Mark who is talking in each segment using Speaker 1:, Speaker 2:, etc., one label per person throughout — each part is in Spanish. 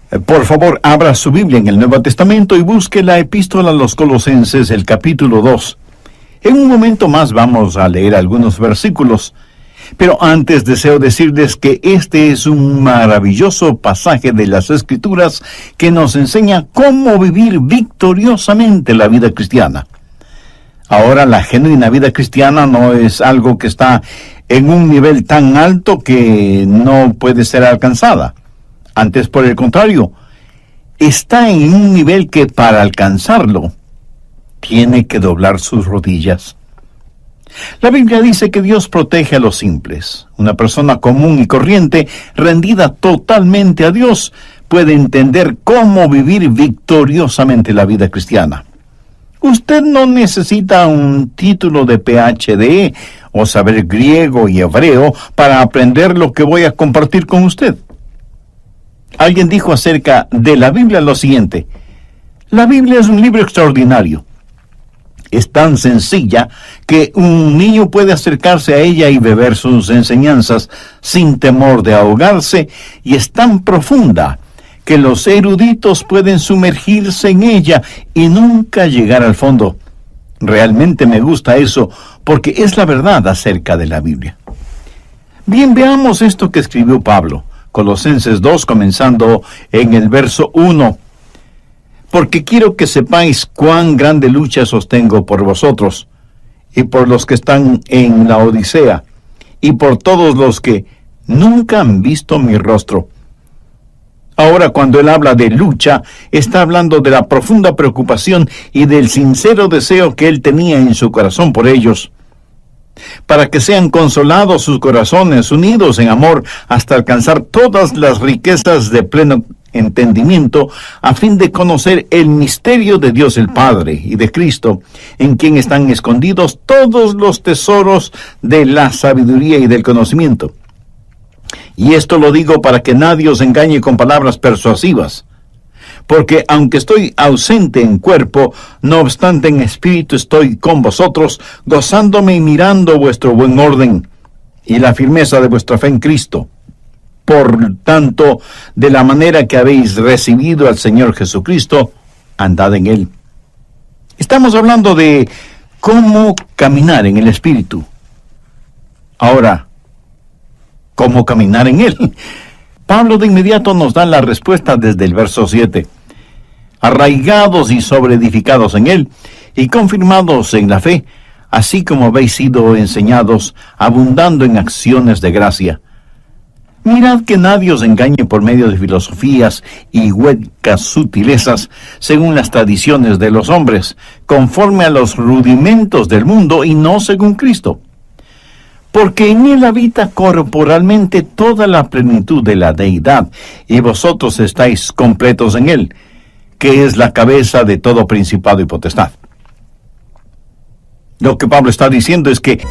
Speaker 1: Por favor, abra su Biblia en el Nuevo Testamento y busque la Epístola a los Colosenses, el capítulo 2. En un momento más vamos a leer algunos versículos, pero antes deseo decirles que este es un maravilloso pasaje de las Escrituras que nos enseña cómo vivir victoriosamente la vida cristiana. Ahora, la genuina vida cristiana no es algo que está en un nivel tan alto que no puede ser alcanzada. Antes, por el contrario, está en un nivel que para alcanzarlo tiene que doblar sus rodillas. La Biblia dice que Dios protege a los simples. Una persona común y corriente, rendida totalmente a Dios, puede entender cómo vivir victoriosamente la vida cristiana. Usted no necesita un título de PhD o saber griego y hebreo para aprender lo que voy a compartir con usted. Alguien dijo acerca de la Biblia lo siguiente: la Biblia es un libro extraordinario. Es tan sencilla que un niño puede acercarse a ella y beber sus enseñanzas sin temor de ahogarse, y es tan profunda que los eruditos pueden sumergirse en ella y nunca llegar al fondo. Realmente me gusta eso, porque es la verdad acerca de la Biblia. Bien, veamos esto que escribió Pablo. Colosenses 2, comenzando en el verso 1. Porque quiero que sepáis cuán grande lucha sostengo por vosotros, y por los que están en la Odisea, y por todos los que nunca han visto mi rostro. Ahora, cuando él habla de lucha, está hablando de la profunda preocupación y del sincero deseo que él tenía en su corazón por ellos, para que sean consolados sus corazones, unidos en amor, hasta alcanzar todas las riquezas de pleno entendimiento, a fin de conocer el misterio de Dios el Padre y de Cristo, en quien están escondidos todos los tesoros de la sabiduría y del conocimiento. Y esto lo digo para que nadie os engañe con palabras persuasivas. Porque aunque estoy ausente en cuerpo, no obstante en espíritu estoy con vosotros, gozándome y mirando vuestro buen orden y la firmeza de vuestra fe en Cristo. Por tanto, de la manera que habéis recibido al Señor Jesucristo, andad en Él. Estamos hablando de cómo caminar en el Espíritu. Ahora, ¿cómo caminar en Él? Pablo de inmediato nos da la respuesta desde el verso 7. Arraigados y sobreedificados en Él, y confirmados en la fe, así como habéis sido enseñados, abundando en acciones de gracia. Mirad que nadie os engañe por medio de filosofías y huecas sutilezas, según las tradiciones de los hombres, conforme a los rudimentos del mundo y no según Cristo. Porque en Él habita corporalmente toda la plenitud de la deidad, y vosotros estáis completos en Él, que es la cabeza de todo principado y potestad. Lo que Pablo está diciendo es que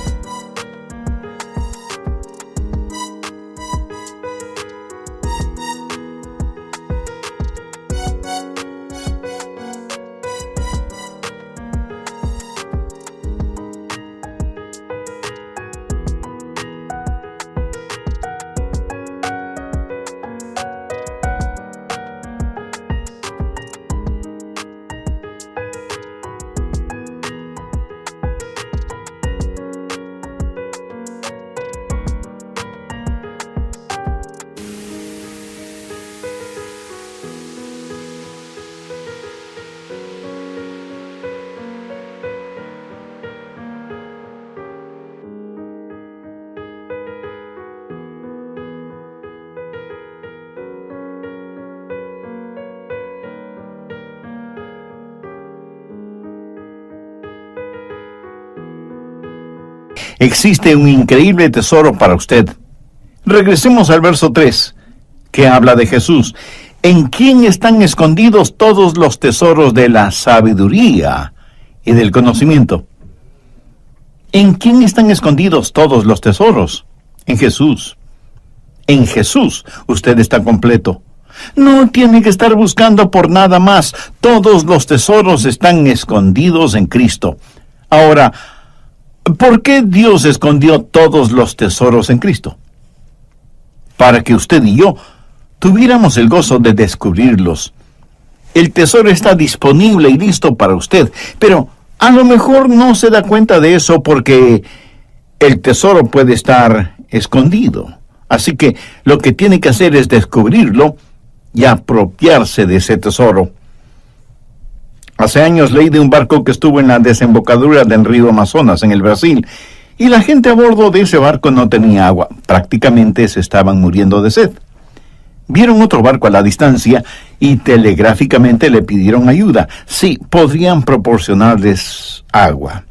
Speaker 1: existe un increíble tesoro para usted. Regresemos al verso 3, que habla de Jesús, en quien están escondidos todos los tesoros de la sabiduría y del conocimiento. ¿En quién están escondidos todos los tesoros? En Jesús. En Jesús usted está completo. No tiene que estar buscando por nada más. Todos los tesoros están escondidos en Cristo. Ahora, ¿por qué Dios escondió todos los tesoros en Cristo? Para que usted y yo tuviéramos el gozo de descubrirlos. El tesoro está disponible y listo para usted, pero a lo mejor no se da cuenta de eso porque el tesoro puede estar escondido. Así que lo que tiene que hacer es descubrirlo y apropiarse de ese tesoro. Hace años leí de un barco que estuvo en la desembocadura del río Amazonas, en el Brasil, y la gente a bordo de ese barco no tenía agua. Prácticamente se estaban muriendo de sed. Vieron otro barco a la distancia y telegráficamente le pidieron ayuda. Sí, podrían proporcionarles agua.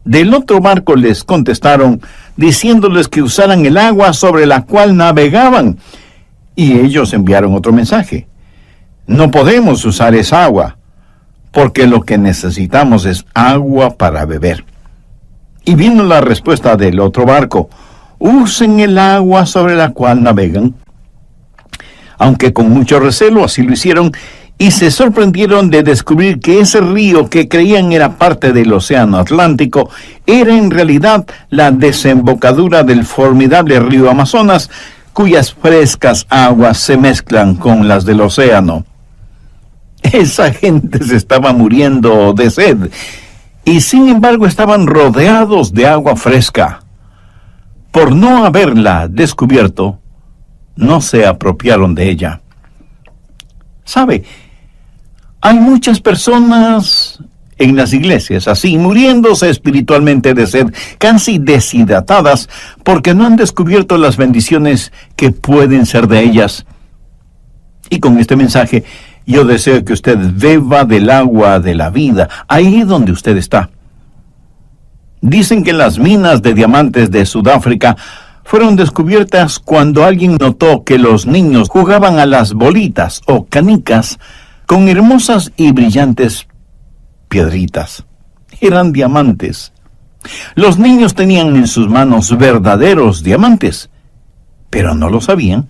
Speaker 1: Del otro barco les contestaron diciéndoles que usaran el agua sobre la cual navegaban. Y ellos enviaron otro mensaje. No podemos usar esa agua, porque lo que necesitamos es agua para beber. Y vino la respuesta del otro barco: usen el agua sobre la cual navegan. Aunque con mucho recelo así lo hicieron, y se sorprendieron de descubrir que ese río que creían era parte del Océano Atlántico era en realidad la desembocadura del formidable río Amazonas, cuyas frescas aguas se mezclan con las del océano. Esa gente se estaba muriendo de sed, y sin embargo estaban rodeados de agua fresca. Por no haberla descubierto, no se apropiaron de ella. ¿Sabe? Hay muchas personas en las iglesias así, muriéndose espiritualmente de sed, casi deshidratadas, porque no han descubierto las bendiciones que pueden ser de ellas. Y con este mensaje, yo deseo que usted beba del agua de la vida, ahí donde usted está. Dicen que las minas de diamantes de Sudáfrica fueron descubiertas cuando alguien notó que los niños jugaban a las bolitas o canicas con hermosas y brillantes piedritas. Eran diamantes. Los niños tenían en sus manos verdaderos diamantes, pero no lo sabían.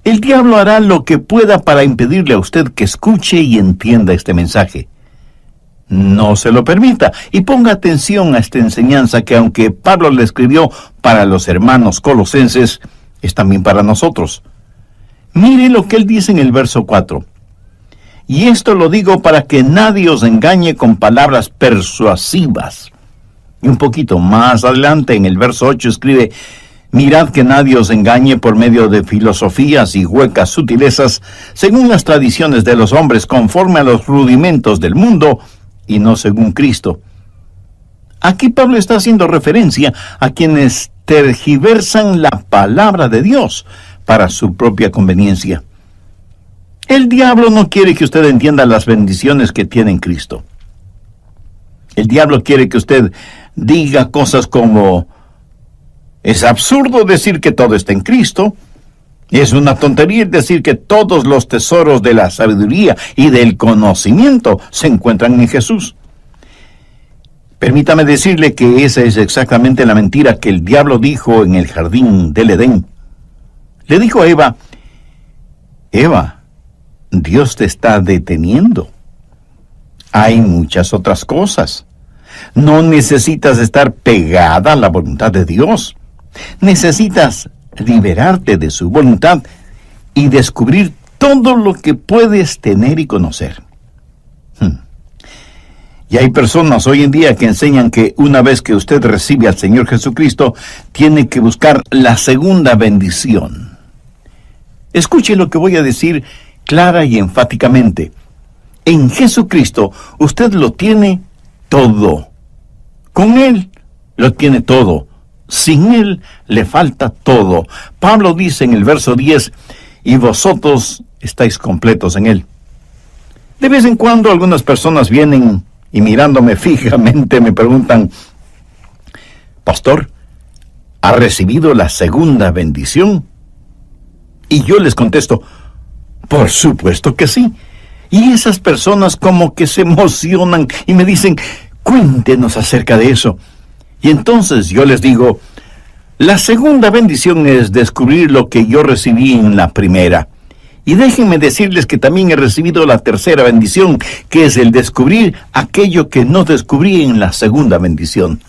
Speaker 1: El diablo hará lo que pueda para impedirle a usted que escuche y entienda este mensaje. No se lo permita y ponga atención a esta enseñanza que, aunque Pablo le escribió para los hermanos colosenses, es también para nosotros. Mire lo que él dice en el verso 4. Y esto lo digo para que nadie os engañe con palabras persuasivas. Y un poquito más adelante, en el verso 8, escribe: mirad que nadie os engañe por medio de filosofías y huecas sutilezas, según las tradiciones de los hombres, conforme a los rudimentos del mundo, y no según Cristo. Aquí Pablo está haciendo referencia a quienes tergiversan la palabra de Dios para su propia conveniencia. El diablo no quiere que usted entienda las bendiciones que tiene en Cristo. El diablo quiere que usted diga cosas como: es absurdo decir que todo está en Cristo. Es una tontería decir que todos los tesoros de la sabiduría y del conocimiento se encuentran en Jesús. Permítame decirle que esa es exactamente la mentira que el diablo dijo en el jardín del Edén. Le dijo a Eva: Eva, Dios te está deteniendo. Hay muchas otras cosas. No necesitas estar pegada a la voluntad de Dios. Necesitas liberarte de su voluntad y descubrir todo lo que puedes tener y conocer. Y hay personas hoy en día que enseñan que una vez que usted recibe al Señor Jesucristo, tiene que buscar la segunda bendición. Escuche lo que voy a decir clara y enfáticamente. En Jesucristo usted lo tiene todo. Con Él lo tiene todo. Sin Él le falta todo. Pablo dice en el verso 10, y vosotros estáis completos en Él. De vez en cuando algunas personas vienen y mirándome fijamente me preguntan: Pastor, ¿ha recibido la segunda bendición? Y yo les contesto: por supuesto que sí. Y esas personas como que se emocionan y me dicen: cuéntenos acerca de eso. Y entonces yo les digo: la segunda bendición es descubrir lo que yo recibí en la primera. Y déjenme decirles que también he recibido la tercera bendición, que es el descubrir aquello que no descubrí en la segunda bendición.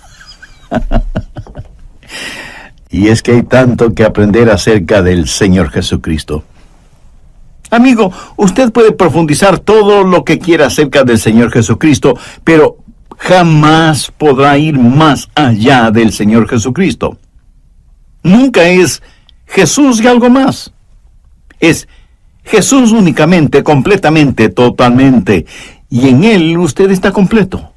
Speaker 1: Y es que hay tanto que aprender acerca del Señor Jesucristo. Amigo, usted puede profundizar todo lo que quiera acerca del Señor Jesucristo, pero jamás podrá ir más allá del Señor Jesucristo. Nunca es Jesús y algo más. Es Jesús únicamente, completamente, totalmente. Y en Él usted está completo.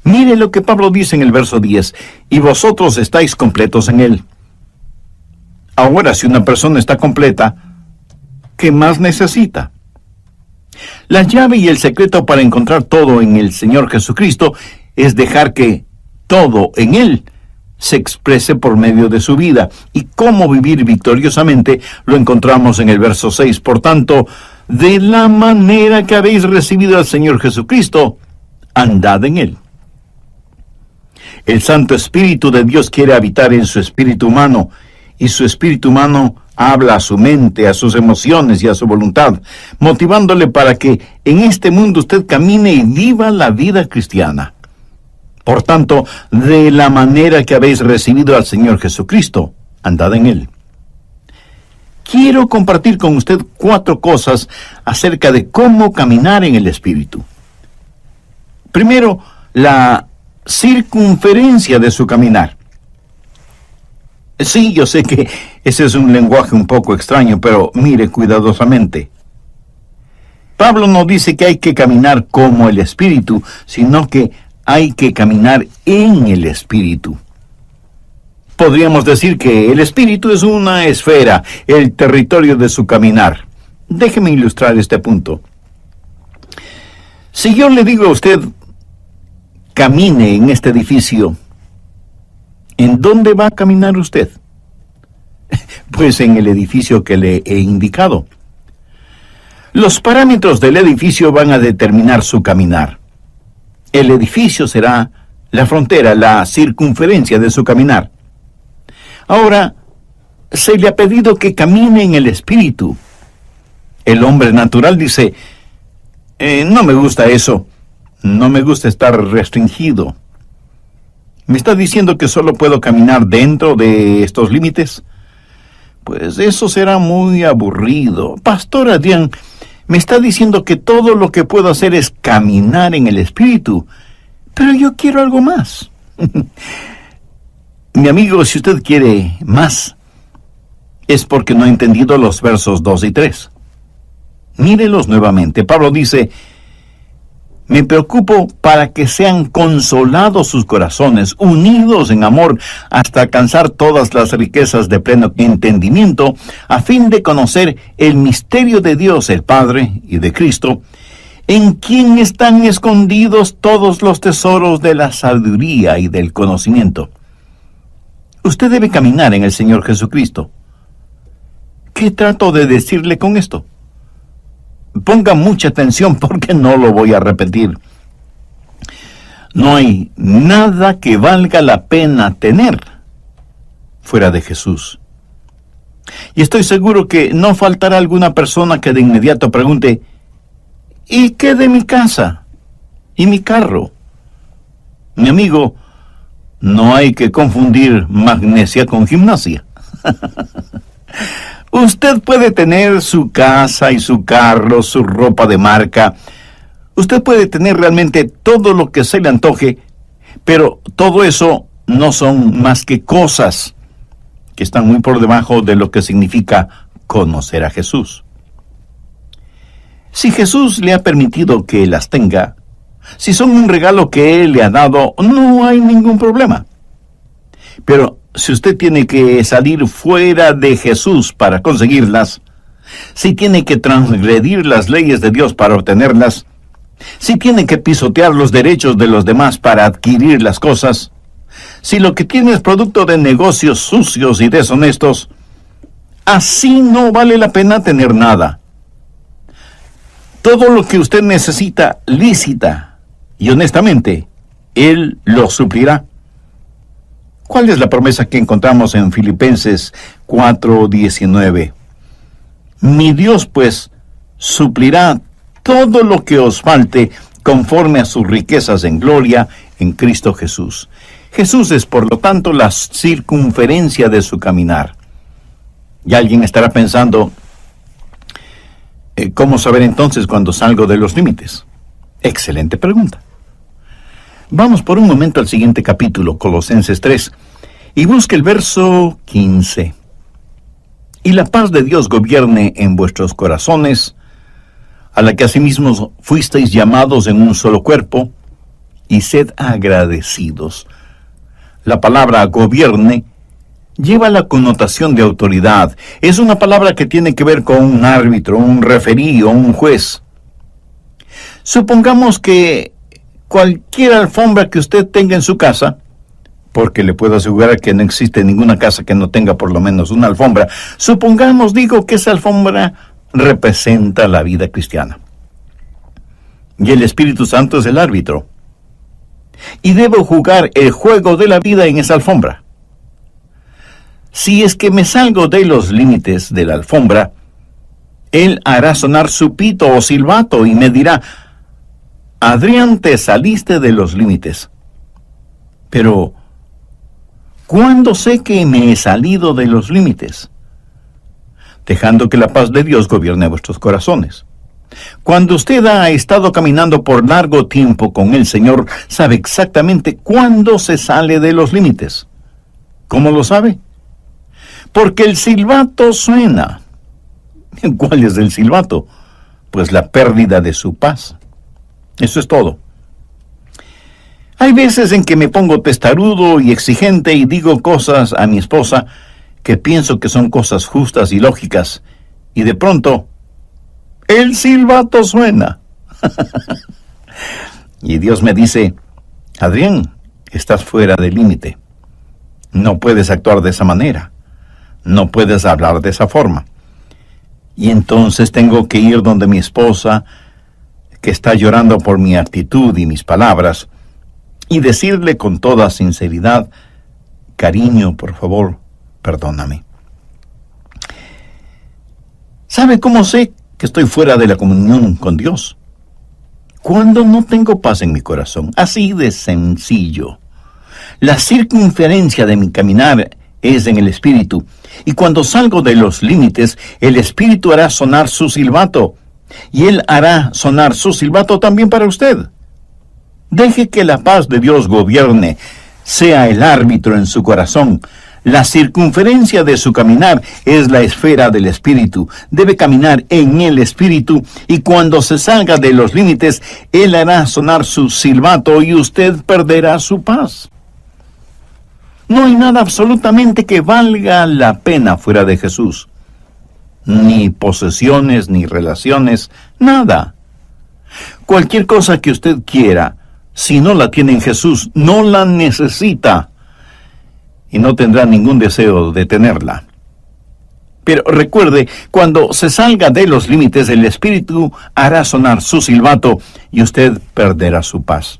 Speaker 1: Mire lo que Pablo dice en el verso 10. Y vosotros estáis completos en Él. Ahora, si una persona está completa, ¿qué más necesita? La llave y el secreto para encontrar todo en el Señor Jesucristo es dejar que todo en Él se exprese por medio de su vida. Y cómo vivir victoriosamente lo encontramos en el verso 6. Por tanto, de la manera que habéis recibido al Señor Jesucristo, andad en Él. El Santo Espíritu de Dios quiere habitar en su espíritu humano, y su espíritu humano habla a su mente, a sus emociones y a su voluntad, motivándole para que en este mundo usted camine y viva la vida cristiana. Por tanto, de la manera que habéis recibido al Señor Jesucristo, andad en Él. Quiero compartir con usted 4 cosas acerca de cómo caminar en el Espíritu. Primero, la circunferencia de su caminar. Sí, yo sé que ese es un lenguaje un poco extraño, pero mire cuidadosamente. Pablo no dice que hay que caminar como el Espíritu, sino que hay que caminar en el Espíritu. Podríamos decir que el Espíritu es una esfera, el territorio de su caminar. Déjeme ilustrar este punto. Si yo le digo a usted, camine en este edificio, ¿en dónde va a caminar usted? Pues en el edificio que le he indicado. Los parámetros del edificio van a determinar su caminar. El edificio será la frontera, la circunferencia de su caminar. Ahora, se le ha pedido que camine en el Espíritu. El hombre natural dice, no me gusta eso, no me gusta estar restringido. ¿Me está diciendo que solo puedo caminar dentro de estos límites? Pues eso será muy aburrido. Pastor Adrián, me está diciendo que todo lo que puedo hacer es caminar en el Espíritu, pero yo quiero algo más. Mi amigo, si usted quiere más, es porque no ha entendido los versos 2 y 3. Mírelos nuevamente. Pablo dice, me preocupo para que sean consolados sus corazones, unidos en amor, hasta alcanzar todas las riquezas de pleno entendimiento, a fin de conocer el misterio de Dios, el Padre, y de Cristo, en quien están escondidos todos los tesoros de la sabiduría y del conocimiento. Usted debe caminar en el Señor Jesucristo. ¿Qué trato de decirle con esto? Ponga mucha atención porque no lo voy a repetir. No hay nada que valga la pena tener fuera de Jesús. Y estoy seguro que no faltará alguna persona que de inmediato pregunte, ¿y qué de mi casa? ¿Y mi carro? Mi amigo, no hay que confundir magnesia con gimnasia. Usted puede tener su casa y su carro, su ropa de marca. Usted puede tener realmente todo lo que se le antoje, pero todo eso no son más que cosas que están muy por debajo de lo que significa conocer a Jesús. Si Jesús le ha permitido que las tenga, si son un regalo que Él le ha dado, no hay ningún problema. Pero si usted tiene que salir fuera de Jesús para conseguirlas, si tiene que transgredir las leyes de Dios para obtenerlas, si tiene que pisotear los derechos de los demás para adquirir las cosas, si lo que tiene es producto de negocios sucios y deshonestos, así no vale la pena tener nada. Todo lo que usted necesita lícita y honestamente, Él lo suplirá. ¿Cuál es la promesa que encontramos en Filipenses 4:19? Mi Dios, pues, suplirá todo lo que os falte conforme a sus riquezas en gloria en Cristo Jesús. Jesús es, por lo tanto, la circunferencia de su caminar. Y alguien estará pensando, ¿cómo saber entonces cuando salgo de los límites? Excelente pregunta. Vamos por un momento al siguiente capítulo, Colosenses 3, y busque el verso 15. Y la paz de Dios gobierne en vuestros corazones, a la que asimismo fuisteis llamados en un solo cuerpo, y sed agradecidos. La palabra gobierne lleva la connotación de autoridad. Es una palabra que tiene que ver con un árbitro, un referí o un juez. Supongamos que cualquier alfombra que usted tenga en su casa, porque le puedo asegurar que no existe ninguna casa que no tenga por lo menos una alfombra, supongamos, digo, que esa alfombra representa la vida cristiana. Y el Espíritu Santo es el árbitro. Y debo jugar el juego de la vida en esa alfombra. Si es que me salgo de los límites de la alfombra, Él hará sonar su pito o silbato y me dirá, Adrián, te saliste de los límites. Pero, ¿cuándo sé que me he salido de los límites? Dejando que la paz de Dios gobierne vuestros corazones. Cuando usted ha estado caminando por largo tiempo con el Señor, sabe exactamente cuándo se sale de los límites. ¿Cómo lo sabe? Porque el silbato suena. ¿Cuál es el silbato? Pues la pérdida de su paz. Eso es todo. Hay veces en que me pongo testarudo y exigente y digo cosas a mi esposa que pienso que son cosas justas y lógicas, y de pronto el silbato suena. Y Dios me dice, Adrián, estás fuera del límite. No puedes actuar de esa manera. No puedes hablar de esa forma. Y entonces tengo que ir donde mi esposa, que está llorando por mi actitud y mis palabras, y decirle con toda sinceridad, cariño, por favor, perdóname. ¿Sabe cómo sé que estoy fuera de la comunión con Dios? Cuando no tengo paz en mi corazón, así de sencillo. La circunferencia de mi caminar es en el Espíritu, y cuando salgo de los límites, el Espíritu hará sonar su silbato, y Él hará sonar su silbato también para usted. Deje que la paz de Dios gobierne, sea el árbitro en su corazón. La circunferencia de su caminar es la esfera del Espíritu. Debe caminar en el Espíritu, y cuando se salga de los límites, Él hará sonar su silbato y usted perderá su paz. No hay nada absolutamente que valga la pena fuera de Jesús. Ni posesiones, ni relaciones, nada. Cualquier cosa que usted quiera, si no la tiene en Jesús, no la necesita. Y no tendrá ningún deseo de tenerla. Pero recuerde, cuando se salga de los límites, el Espíritu hará sonar su silbato y usted perderá su paz.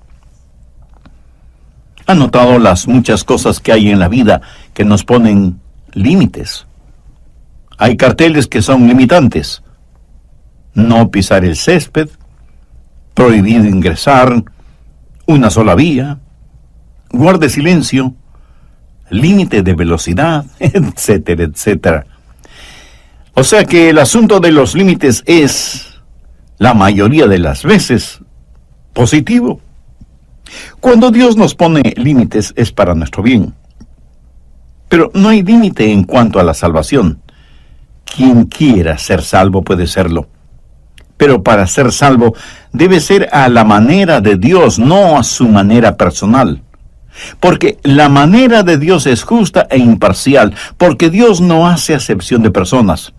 Speaker 1: ¿Ha notado las muchas cosas que hay en la vida que nos ponen límites? Hay carteles que son limitantes. No pisar el césped, prohibido ingresar, una sola vía, guarde silencio, límite de velocidad, etcétera, etcétera. O sea que el asunto de los límites es, la mayoría de las veces, positivo. Cuando Dios nos pone límites es para nuestro bien. Pero no hay límite en cuanto a la salvación. Quien quiera ser salvo puede serlo. Pero para ser salvo debe ser a la manera de Dios, no a su manera personal. Porque la manera de Dios es justa e imparcial, porque Dios no hace acepción de personas.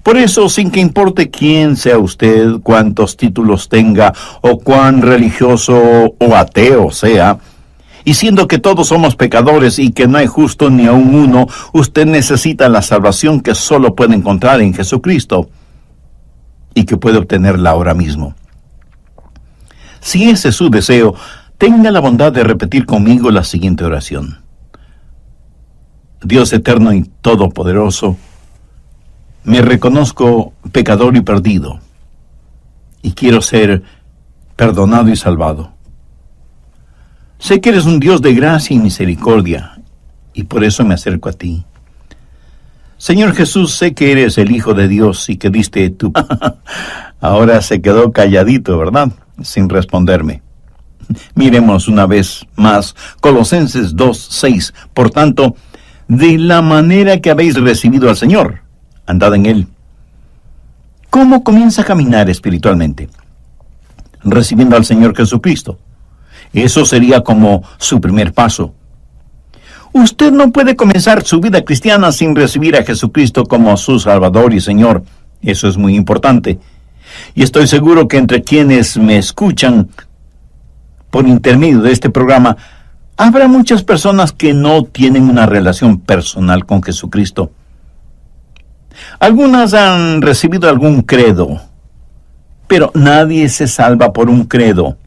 Speaker 1: Por eso, sin que importe quién sea usted, cuántos títulos tenga, o cuán religioso o ateo sea, y siendo que todos somos pecadores y que no hay justo ni aun uno, usted necesita la salvación que solo puede encontrar en Jesucristo, y que puede obtenerla ahora mismo. Si ese es su deseo, tenga la bondad de repetir conmigo la siguiente oración. Dios eterno y todopoderoso, me reconozco pecador y perdido, y quiero ser perdonado y salvado. Sé que eres un Dios de gracia y misericordia, y por eso me acerco a ti. Señor Jesús, sé que eres el Hijo de Dios y que diste tu... Ahora se quedó calladito, ¿verdad? Sin responderme. Miremos una vez más Colosenses 2:6. Por tanto, de la manera que habéis recibido al Señor, andad en Él. ¿Cómo comienza a caminar espiritualmente? Recibiendo al Señor Jesucristo. Eso sería como su primer paso. Usted no puede comenzar su vida cristiana sin recibir a Jesucristo como su Salvador y Señor. Eso es muy importante. Y estoy seguro que entre quienes me escuchan por intermedio de este programa, habrá muchas personas que no tienen una relación personal con Jesucristo. Algunas han recibido algún credo, pero nadie se salva por un credo.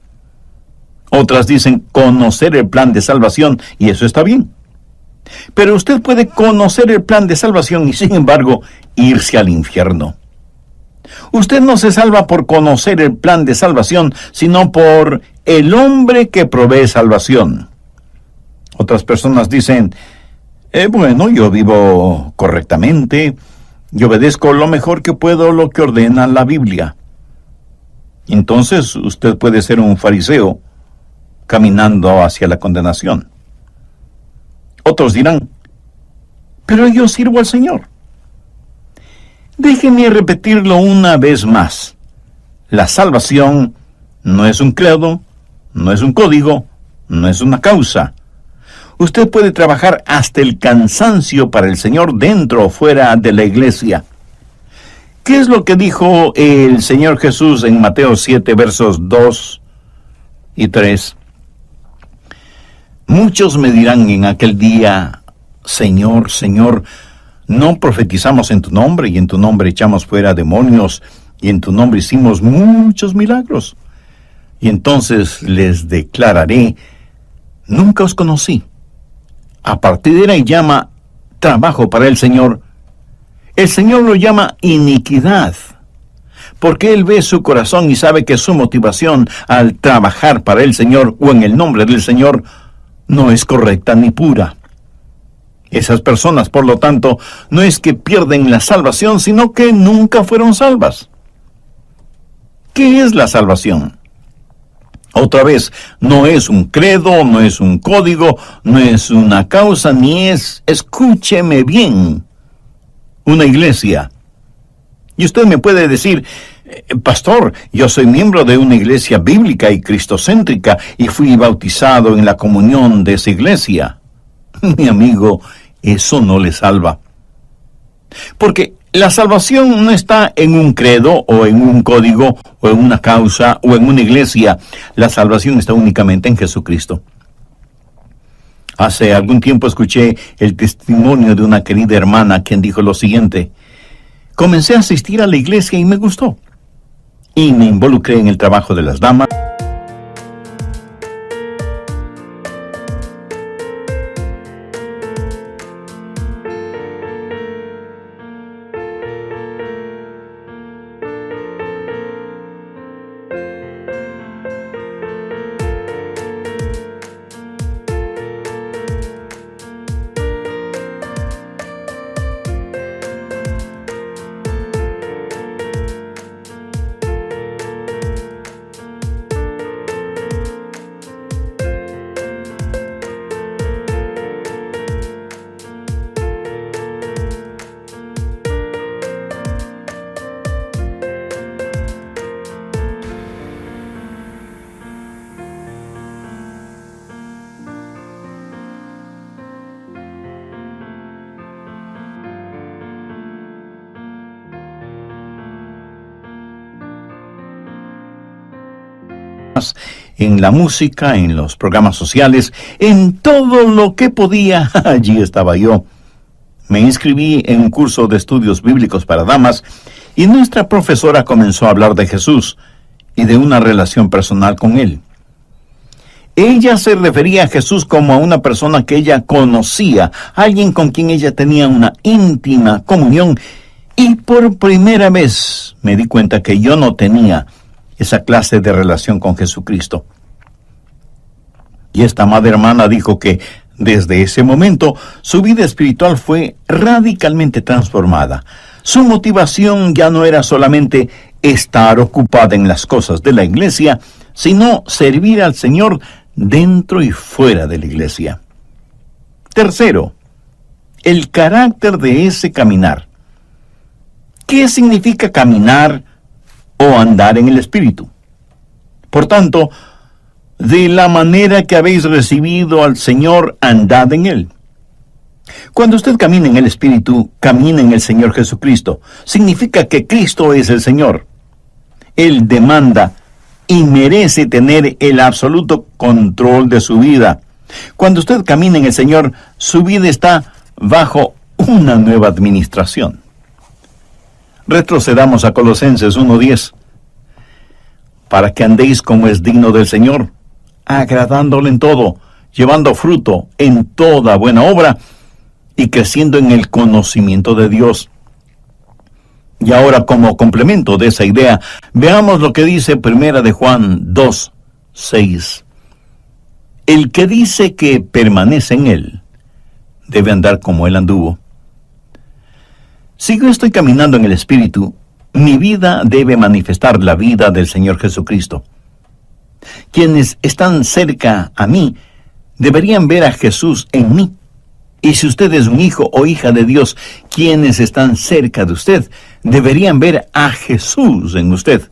Speaker 1: Otras dicen conocer el plan de salvación, y eso está bien. Pero usted puede conocer el plan de salvación y, sin embargo, irse al infierno. Usted no se salva por conocer el plan de salvación, sino por el hombre que provee salvación. Otras personas dicen, bueno, yo vivo correctamente, yo obedezco lo mejor que puedo lo que ordena la Biblia. Entonces usted puede ser un fariseo caminando hacia la condenación. Otros dirán, pero yo sirvo al Señor. Déjeme repetirlo una vez más. La salvación no es un credo, no es un código, no es una causa. Usted puede trabajar hasta el cansancio para el Señor dentro o fuera de la iglesia. ¿Qué es lo que dijo el Señor Jesús en Mateo 7, versos 2 y 3? Muchos me dirán en aquel día, Señor, Señor, ¿no profetizamos en tu nombre y en tu nombre echamos fuera demonios y en tu nombre hicimos muchos milagros? Y entonces les declararé, nunca os conocí. A partir de ahí llama trabajo para el Señor. El Señor lo llama iniquidad, porque Él ve su corazón y sabe que su motivación al trabajar para el Señor o en el nombre del Señor no es correcta ni pura. Esas personas, por lo tanto, no es que pierden la salvación, sino que nunca fueron salvas. ¿Qué es la salvación? Otra vez, no es un credo, no es un código, no es una causa, ni es, escúcheme bien, una iglesia. Y usted me puede decir, pastor, yo soy miembro de una iglesia bíblica y cristocéntrica y fui bautizado en la comunión de esa iglesia. Mi amigo, eso no le salva. Porque la salvación no está en un credo o en un código o en una causa o en una iglesia. La salvación está únicamente en Jesucristo. Hace algún tiempo escuché el testimonio de una querida hermana quien dijo lo siguiente: comencé a asistir a la iglesia y me gustó. Y me involucré en el trabajo de las damas. En la música, en los programas sociales, en todo lo que podía, allí estaba yo. Me inscribí en un curso de estudios bíblicos para damas y nuestra profesora comenzó a hablar de Jesús y de una relación personal con Él. Ella se refería a Jesús como a una persona que ella conocía, alguien con quien ella tenía una íntima comunión, y por primera vez me di cuenta que yo no tenía esa clase de relación con Jesucristo. Y esta amada hermana dijo que desde ese momento su vida espiritual fue radicalmente transformada. Su motivación ya no era solamente estar ocupada en las cosas de la iglesia, sino servir al Señor dentro y fuera de la iglesia. Tercero, el carácter de ese caminar. ¿Qué significa caminar o andar en el Espíritu? Por tanto, de la manera que habéis recibido al Señor, andad en Él. Cuando usted camina en el Espíritu, camina en el Señor Jesucristo. Significa que Cristo es el Señor. Él demanda y merece tener el absoluto control de su vida. Cuando usted camina en el Señor, su vida está bajo una nueva administración. Retrocedamos a Colosenses 1:10. Para que andéis como es digno del Señor, agradándole en todo, llevando fruto en toda buena obra y creciendo en el conocimiento de Dios. Y ahora, como complemento de esa idea, veamos lo que dice 1 de Juan 2:6. El que dice que permanece en Él, debe andar como Él anduvo. Si yo estoy caminando en el Espíritu, mi vida debe manifestar la vida del Señor Jesucristo. Quienes están cerca a mí deberían ver a Jesús en mí. Y si usted es un hijo o hija de Dios, quienes están cerca de usted deberían ver a Jesús en usted.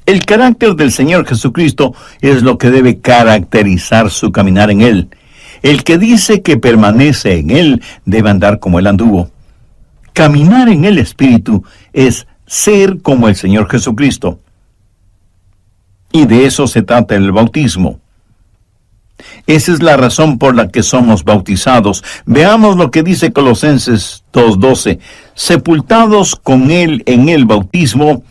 Speaker 1: El carácter del Señor Jesucristo es lo que debe caracterizar su caminar en Él. El que dice que permanece en Él debe andar como Él anduvo. Caminar en el Espíritu es ser como el Señor Jesucristo. Y de eso se trata el bautismo. Esa es la razón por la que somos bautizados. Veamos lo que dice Colosenses 2:12. Sepultados con Él en el bautismo,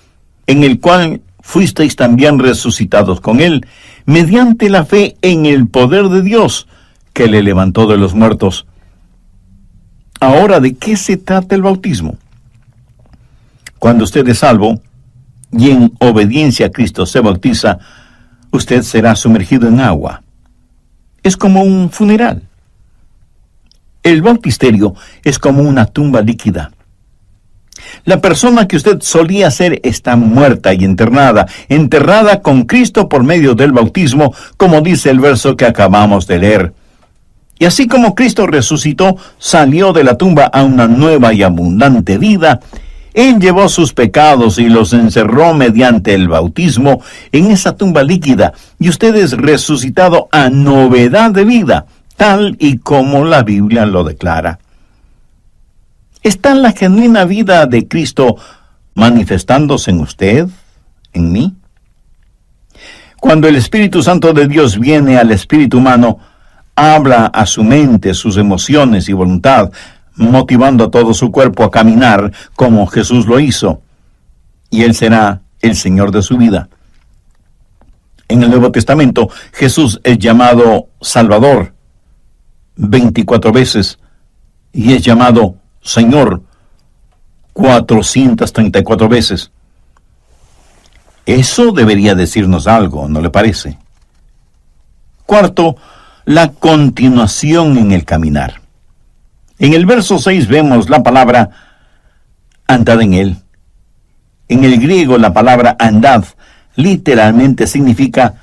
Speaker 1: en el cual fuisteis también resucitados con Él, mediante la fe en el poder de Dios, que le levantó de los muertos. Ahora, ¿de qué se trata el bautismo? Cuando usted es salvo y en obediencia a Cristo se bautiza, usted será sumergido en agua. Es como un funeral. El bautisterio es como una tumba líquida. La persona que usted solía ser está muerta y enterrada con Cristo por medio del bautismo, como dice el verso que acabamos de leer. Y así como Cristo resucitó, salió de la tumba a una nueva y abundante vida, Él llevó sus pecados y los encerró mediante el bautismo en esa tumba líquida, y usted es resucitado a novedad de vida, tal y como la Biblia lo declara. ¿Está la genuina vida de Cristo manifestándose en usted, en mí? Cuando el Espíritu Santo de Dios viene al espíritu humano, habla a su mente, sus emociones y voluntad, motivando a todo su cuerpo a caminar como Jesús lo hizo, y Él será el Señor de su vida. En el Nuevo Testamento, Jesús es llamado Salvador 24 veces, y es llamado Señor 434 veces. Eso debería decirnos algo, ¿no le parece? Cuarto, la continuación en el caminar. En el verso 6 vemos la palabra andad en Él. En el griego la palabra andad literalmente significa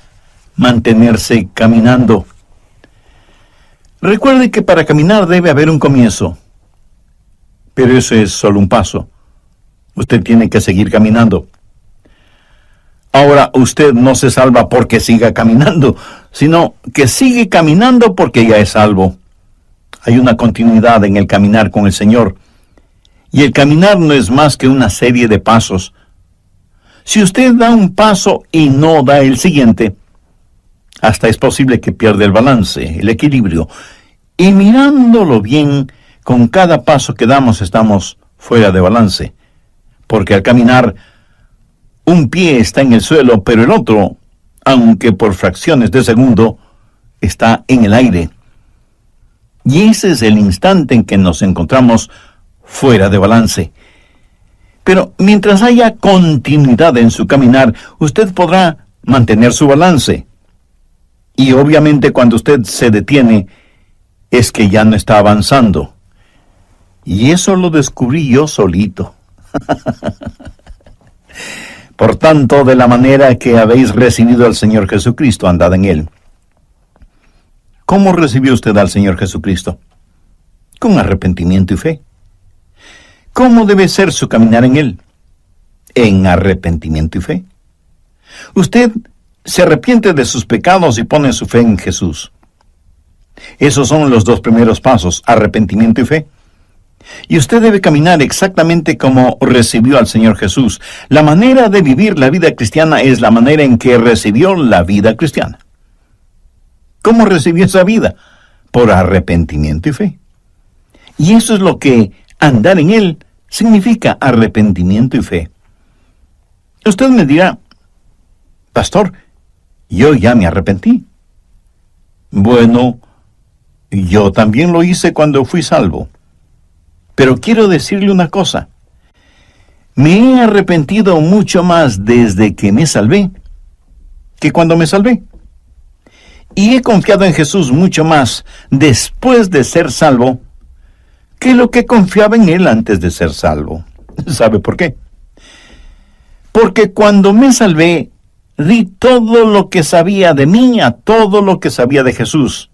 Speaker 1: mantenerse caminando. Recuerde que para caminar debe haber un comienzo, pero eso es solo un paso. Usted tiene que seguir caminando. Ahora, usted no se salva porque siga caminando, sino que sigue caminando porque ya es salvo. Hay una continuidad en el caminar con el Señor. Y el caminar no es más que una serie de pasos. Si usted da un paso y no da el siguiente, hasta es posible que pierda el balance, el equilibrio. Y mirándolo bien, con cada paso que damos estamos fuera de balance. Porque al caminar, un pie está en el suelo, pero el otro, aunque por fracciones de segundo, está en el aire. Y ese es el instante en que nos encontramos fuera de balance. Pero mientras haya continuidad en su caminar, usted podrá mantener su balance. Y obviamente cuando usted se detiene, es que ya no está avanzando. Y eso lo descubrí yo solito. Por tanto, de la manera que habéis recibido al Señor Jesucristo, andad en Él. ¿Cómo recibió usted al Señor Jesucristo? Con arrepentimiento y fe. ¿Cómo debe ser su caminar en Él? En arrepentimiento y fe. Usted se arrepiente de sus pecados y pone su fe en Jesús. Esos son los dos primeros pasos, arrepentimiento y fe. Y usted debe caminar exactamente como recibió al Señor Jesús. La manera de vivir la vida cristiana es la manera en que recibió la vida cristiana. ¿Cómo recibió esa vida? Por arrepentimiento y fe. Y eso es lo que andar en Él significa, arrepentimiento y fe. Usted me dirá, pastor, yo ya me arrepentí. Bueno, yo también lo hice cuando fui salvo. Pero quiero decirle una cosa. Me he arrepentido mucho más desde que me salvé que cuando me salvé. Y he confiado en Jesús mucho más después de ser salvo que lo que confiaba en Él antes de ser salvo. ¿Sabe por qué? Porque cuando me salvé, di todo lo que sabía de mí a todo lo que sabía de Jesús.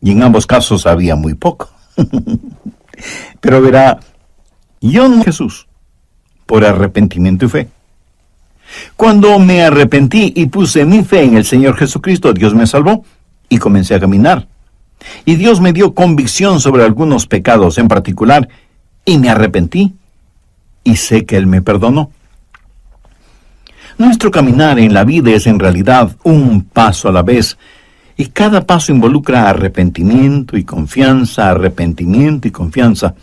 Speaker 1: Y en ambos casos sabía muy poco. Pero verá, yo no Jesús, por arrepentimiento y fe. Cuando me arrepentí y puse mi fe en el Señor Jesucristo, Dios me salvó y comencé a caminar. Y Dios me dio convicción sobre algunos pecados en particular y me arrepentí y sé que Él me perdonó. Nuestro caminar en la vida es en realidad un paso a la vez. Y cada paso involucra arrepentimiento y confianza, arrepentimiento y confianza.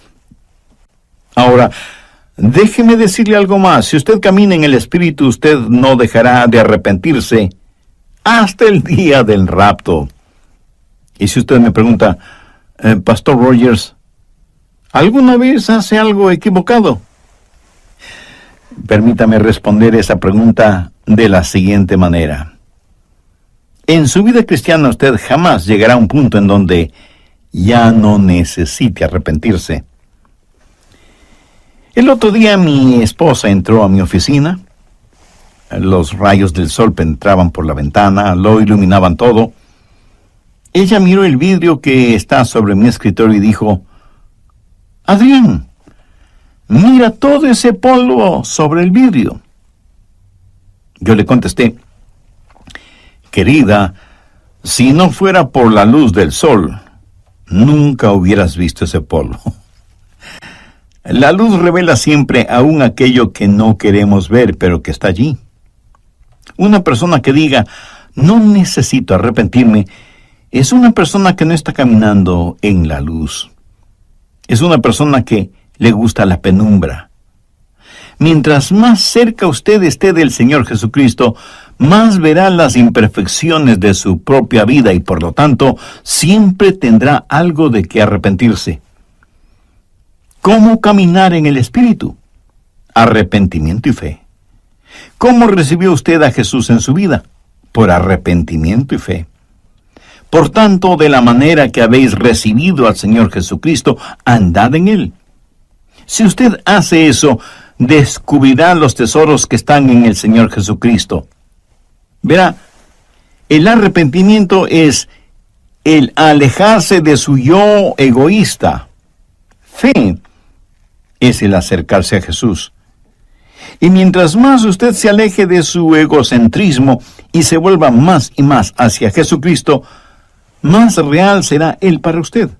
Speaker 1: Ahora, déjeme decirle algo más. Si usted camina en el Espíritu, usted no dejará de arrepentirse hasta el día del rapto. Y si usted me pregunta, Pastor Rogers, ¿alguna vez hace algo equivocado? Permítame responder esa pregunta de la siguiente manera. En su vida cristiana usted jamás llegará a un punto en donde ya no necesite arrepentirse. El otro día mi esposa entró a mi oficina. Los rayos del sol penetraban por la ventana, lo iluminaban todo. Ella miró el vidrio que está sobre mi escritorio y dijo, Adrián, mira todo ese polvo sobre el vidrio. Yo le contesté, querida, si no fuera por la luz del sol, nunca hubieras visto ese polvo. La luz revela siempre aún aquello que no queremos ver, pero que está allí. Una persona que diga, no necesito arrepentirme, es una persona que no está caminando en la luz. Es una persona que le gusta la penumbra. Mientras más cerca usted esté del Señor Jesucristo, más verá las imperfecciones de su propia vida y por lo tanto siempre tendrá algo de qué arrepentirse. ¿Cómo caminar en el Espíritu? Arrepentimiento y fe. ¿Cómo recibió usted a Jesús en su vida? Por arrepentimiento y fe. Por tanto, de la manera que habéis recibido al Señor Jesucristo, andad en Él. Si usted hace eso, descubrirá los tesoros que están en el Señor Jesucristo. Verá, el arrepentimiento es el alejarse de su yo egoísta. Fe es el acercarse a Jesús. Y mientras más usted se aleje de su egocentrismo y se vuelva más y más hacia Jesucristo, más real será Él para usted.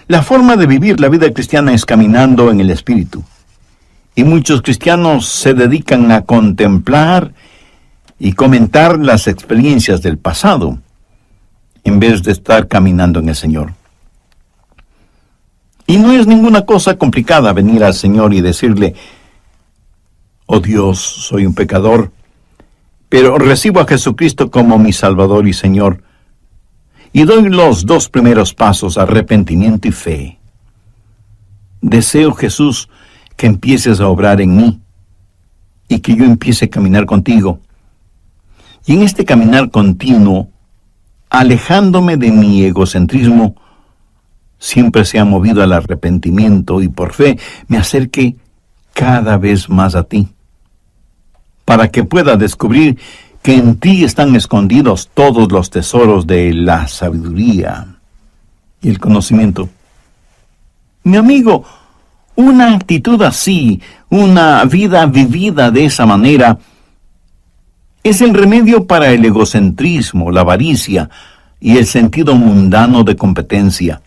Speaker 1: La forma de vivir la vida cristiana es caminando en el Espíritu. Y muchos cristianos se dedican a contemplar y comentar las experiencias del pasado, en vez de estar caminando en el Señor. Y no es ninguna cosa complicada venir al Señor y decirle, oh Dios, soy un pecador, pero recibo a Jesucristo como mi Salvador y Señor, y doy los dos primeros pasos, arrepentimiento y fe. Deseo, Jesús, que empieces a obrar en mí, y que yo empiece a caminar contigo. Y en este caminar continuo, alejándome de mi egocentrismo, siempre se ha movido al arrepentimiento y por fe me acerque cada vez más a ti, para que pueda descubrir que en ti están escondidos todos los tesoros de la sabiduría y el conocimiento. Mi amigo, una actitud así, una vida vivida de esa manera, es el remedio para el egocentrismo, la avaricia y el sentido mundano de competencia.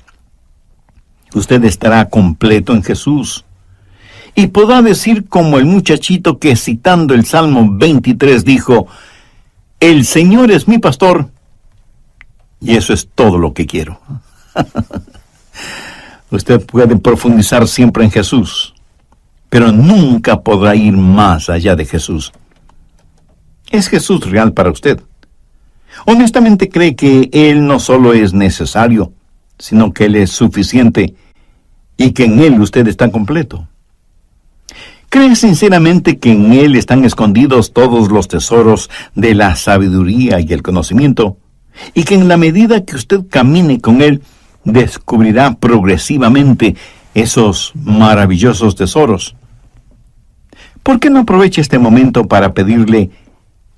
Speaker 1: Usted estará completo en Jesús y podrá decir como el muchachito que, citando el Salmo 23, dijo: el Señor es mi pastor y eso es todo lo que quiero. Usted puede profundizar siempre en Jesús, pero nunca podrá ir más allá de Jesús. ¿Es Jesús real para usted? Honestamente cree que Él no solo es necesario, sino que Él es suficiente y que en Él usted está completo. ¿Cree sinceramente que en Él están escondidos todos los tesoros de la sabiduría y el conocimiento? Y que en la medida que usted camine con Él, descubrirá progresivamente esos maravillosos tesoros. ¿Por qué no aprovecha este momento para pedirle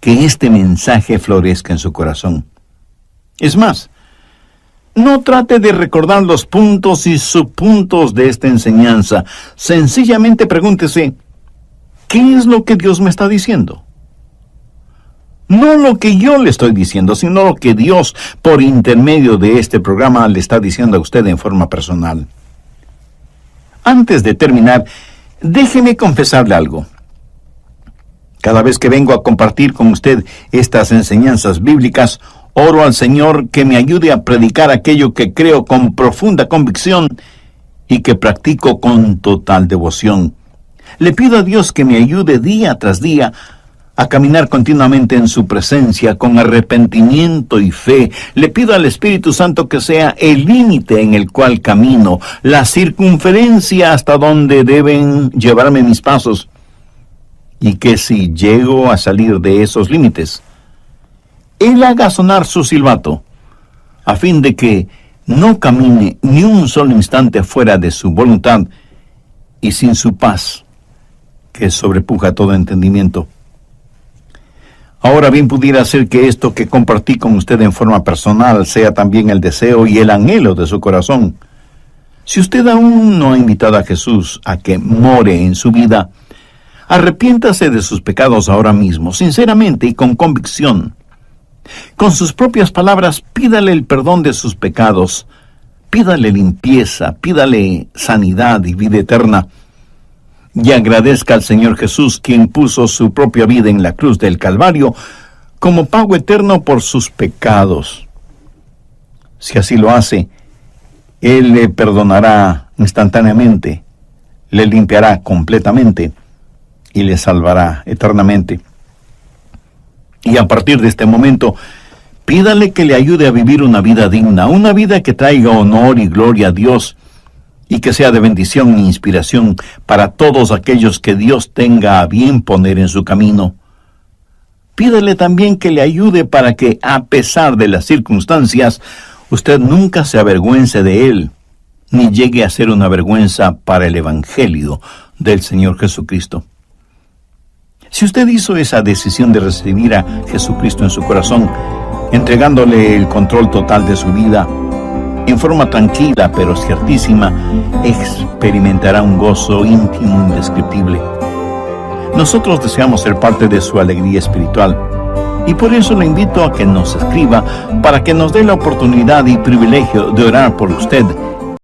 Speaker 1: que este mensaje florezca en su corazón? Es más, no trate de recordar los puntos y subpuntos de esta enseñanza. Sencillamente pregúntese: ¿qué es lo que Dios me está diciendo? No lo que yo le estoy diciendo, sino lo que Dios, por intermedio de este programa, le está diciendo a usted en forma personal. Antes de terminar, déjeme confesarle algo. Cada vez que vengo a compartir con usted estas enseñanzas bíblicas, oro al Señor que me ayude a predicar aquello que creo con profunda convicción y que practico con total devoción. Le pido a Dios que me ayude día tras día a caminar continuamente en su presencia con arrepentimiento y fe. Le pido al Espíritu Santo que sea el límite en el cual camino, la circunferencia hasta donde deben llevarme mis pasos, y que si llego a salir de esos límites, Él haga sonar su silbato, a fin de que no camine ni un solo instante fuera de su voluntad y sin su paz, que sobrepuja todo entendimiento. Ahora bien, pudiera ser que esto que compartí con usted en forma personal sea también el deseo y el anhelo de su corazón. Si usted aún no ha invitado a Jesús a que more en su vida, arrepiéntase de sus pecados ahora mismo, sinceramente y con convicción. Con sus propias palabras, pídale el perdón de sus pecados, pídale limpieza, pídale sanidad y vida eterna. Y agradezca al Señor Jesús, quien puso su propia vida en la cruz del Calvario como pago eterno por sus pecados. Si así lo hace, Él le perdonará instantáneamente, le limpiará completamente y le salvará eternamente. Y a partir de este momento, pídale que le ayude a vivir una vida digna, una vida que traiga honor y gloria a Dios, y que sea de bendición e inspiración para todos aquellos que Dios tenga a bien poner en su camino. Pídale también que le ayude para que, a pesar de las circunstancias, usted nunca se avergüence de Él, ni llegue a ser una vergüenza para el Evangelio del Señor Jesucristo. Si usted hizo esa decisión de recibir a Jesucristo en su corazón, entregándole el control total de su vida, en forma tranquila pero ciertísima, experimentará un gozo íntimo indescriptible. Nosotros deseamos ser parte de su alegría espiritual, y por eso le invito a que nos escriba para que nos dé la oportunidad y privilegio de orar por usted